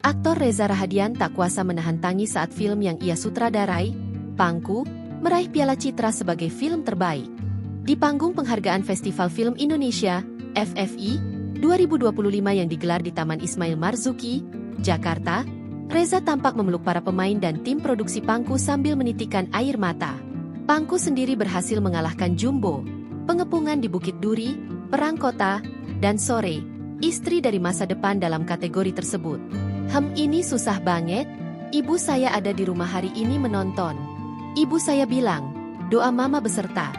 Aktor Reza Rahadian tak kuasa menahan tangis saat film yang ia sutradarai, Pangku, meraih Piala Citra sebagai film terbaik. Di panggung penghargaan Festival Film Indonesia, FFI, 2025 yang digelar di Taman Ismail Marzuki, Jakarta, Reza tampak memeluk para pemain dan tim produksi Pangku sambil menitikkan air mata. Pangku sendiri berhasil mengalahkan Jumbo, Pengepungan di Bukit Duri, Perang Kota, dan Sore, Istri dari Masa Depan dalam kategori tersebut. Ini susah banget, ibu saya ada di rumah hari ini menonton. Ibu saya bilang, doa mama beserta.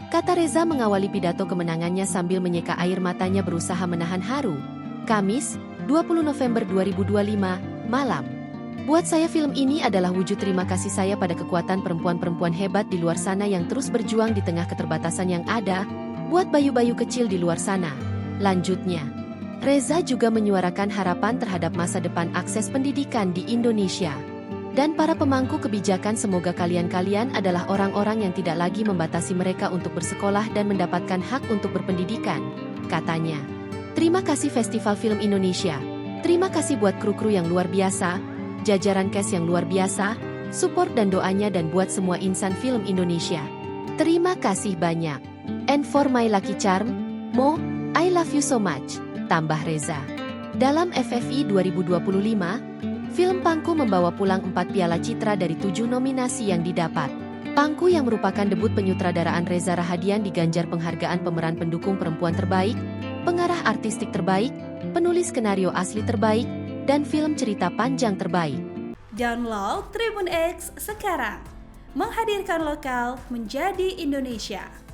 Kata Reza mengawali pidato kemenangannya sambil menyeka air matanya berusaha menahan haru. Kamis, 20 November 2025, malam. Buat saya film ini adalah wujud terima kasih saya pada kekuatan perempuan-perempuan hebat di luar sana yang terus berjuang di tengah keterbatasan yang ada, buat bayu-bayu kecil di luar sana. Lanjutnya, Reza juga menyuarakan harapan terhadap masa depan akses pendidikan di Indonesia. Dan para pemangku kebijakan semoga kalian-kalian adalah orang-orang yang tidak lagi membatasi mereka untuk bersekolah dan mendapatkan hak untuk berpendidikan, katanya. Terima kasih Festival Film Indonesia. Terima kasih buat kru-kru yang luar biasa, jajaran cast yang luar biasa, support dan doanya dan buat semua insan film Indonesia. Terima kasih banyak. And for my lucky charm, Mo, I love you so much, tambah Reza. Dalam FFI 2025, film Pangku membawa pulang 4 piala citra dari 7 nominasi yang didapat. Pangku yang merupakan debut penyutradaraan Reza Rahadian diganjar penghargaan pemeran pendukung perempuan terbaik, pengarah artistik terbaik, penulis skenario asli terbaik, dan film cerita panjang terbaik. Download Tribun X sekarang, menghadirkan lokal menjadi Indonesia.